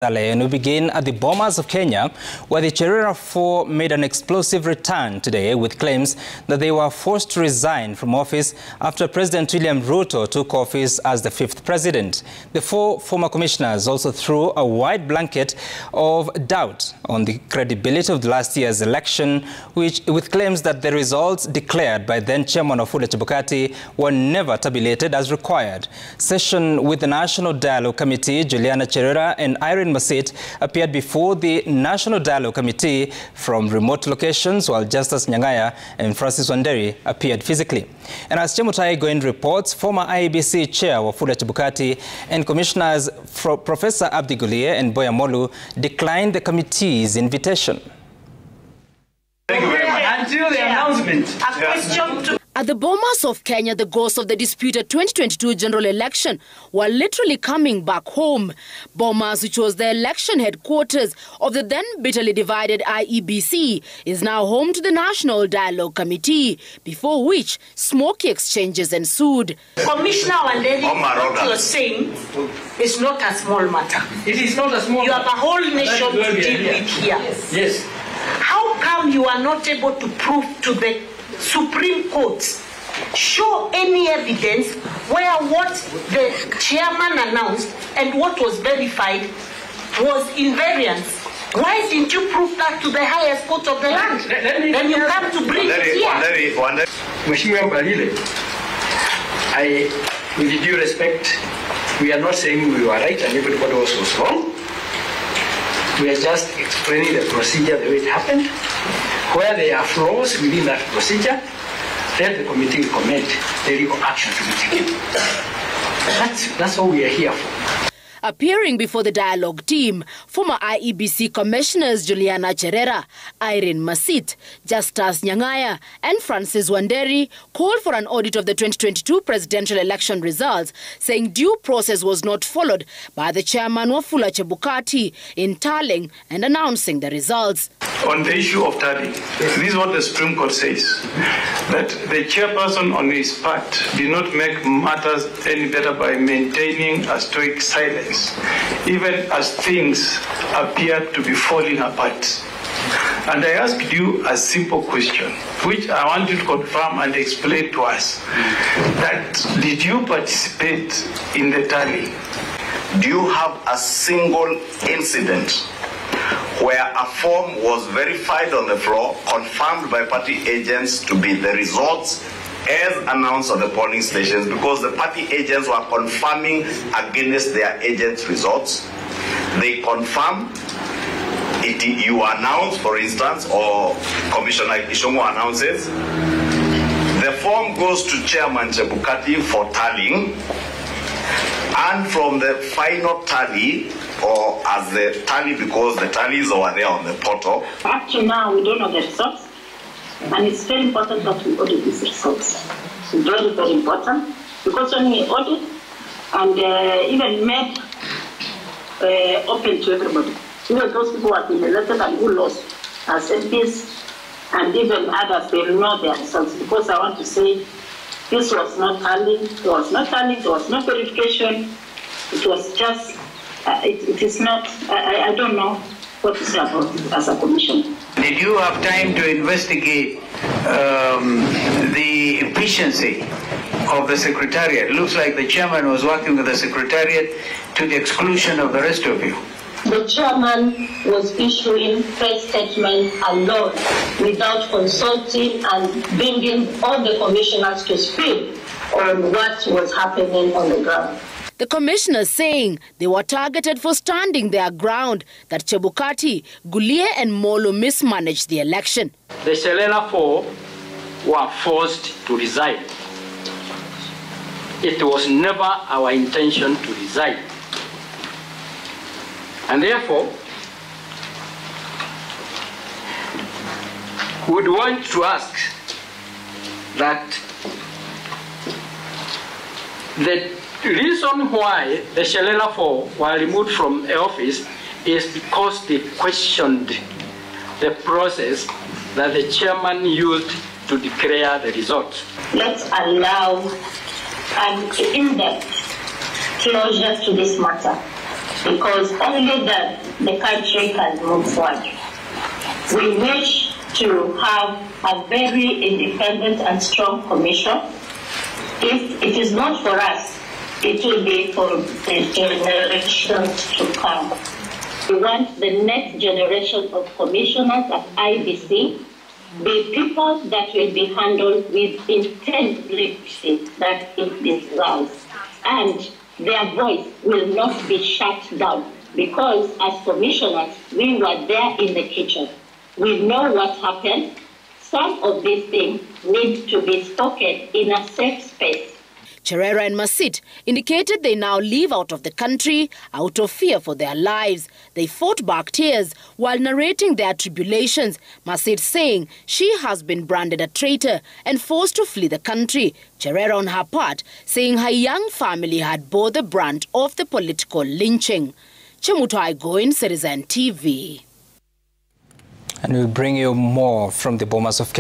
And we begin at the Bomas of Kenya, where the Cherera Four made an explosive return today with claims that they were forced to resign from office after President William Ruto took office as the fifth president. The four former commissioners also threw a wide blanket of doubt on the credibility of last year's election, with claims that the results declared by then-chairman Wafula Chebukati were never tabulated as required. Session with the National Dialogue Committee, Juliana Cherera and Irene Masit appeared before the National Dialogue Committee from remote locations, while Justice Nyang'aya and Francis Wanderi appeared physically. And as Chemutai Goin reports, former IEBC Chair Wafula Chebukati and Commissioners Professor Abdi Guliye and Boya Molu declined the committee's invitation. Thank you very much. Until the announcement. At the Bomas of Kenya, the ghosts of the disputed 2022 general election were literally coming back home. Bomas, which was the election headquarters of the then bitterly divided IEBC, is now home to the National Dialogue Committee, before which smoky exchanges ensued. Commissioner Wanderi, what you are saying is not a small matter. It is not a small matter. You have a whole nation to deal with here. Yes. How come you are not able to prove to the Supreme Court, show any evidence where what the chairman announced and what was verified was invariance? Why didn't you prove that to the highest court of the land? Then you come to bring it here. Mheshimiwa Mbalile, with due respect, we are not saying we were right and everybody else was wrong. We are just explaining the procedure the way it happened. Where there are flaws within that procedure, then the committee will recommend the legal action to be taken. That's all we are here for. Appearing before the dialogue team, former IEBC commissioners Juliana Cherera, Irene Masit, Justice Nyang'aya and Francis Wanderi called for an audit of the 2022 presidential election results, saying due process was not followed by the chairman Wafula Chebukati in tallying and announcing the results. On the issue of tallying, this is what the Supreme Court says, that the chairperson on his part did not make matters any better by maintaining a stoic silence, even as things appear to be falling apart. And I asked you a simple question, which I want you to confirm and explain to us, that did you participate in the tally? Do you have a single incident where a form was verified on the floor, confirmed by party agents to be the results as announced on the polling stations, because the party agents were confirming against their agents' results? They confirm it, you announce, for instance, or Commissioner Ishomo announces. The form goes to Chairman Chebukati for tallying, and from the final tally, or as the tally, because the tallies were there on the portal. Up to now, we don't know the results, and it's very important that we audit these results. It's very, very important, because when we audit and even made open to everybody, even those people who have been elected and who lost as MPs, and even others, they will know their results, because I want to say this was not tallying, there was no tallying, there was no verification, it was just, it is not, I don't know what to say about it as a commission. Did you have time to investigate the efficiency of the Secretariat? It looks like the chairman was working with the Secretariat to the exclusion of the rest of you. The chairman was issuing press statements alone without consulting and bringing all the commissioners to speak on what was happening on the ground. The commissioners saying they were targeted for standing their ground, that Chebukati, Guliye and Molo mismanaged the election. The Cherera Four were forced to resign. It was never our intention to resign. And therefore, we would want to ask that the reason why the Cherera Four were removed from the office is because they questioned the process that the chairman used to declare the results. Let's allow an in-depth closure to this matter. because only the country can move forward. We wish to have a very independent and strong commission. If it is not for us, it will be for the generations to come. We want the next generation of commissioners at IEBC be people that will be handled with integrity that it deserves. And their voice will not be shut down, because as commissioners, we were there in the kitchen. We know what happened. Some of these things need to be spoken in a safe space. Cherera and Masit indicated they now live out of the country out of fear for their lives. They fought back tears while narrating their tribulations, Masit saying she has been branded a traitor and forced to flee the country. Cherera on her part saying her young family had bore the brunt of the political lynching. Chemutai Goin, Citizen TV. And we'll bring you more from the Bomas of Kenya.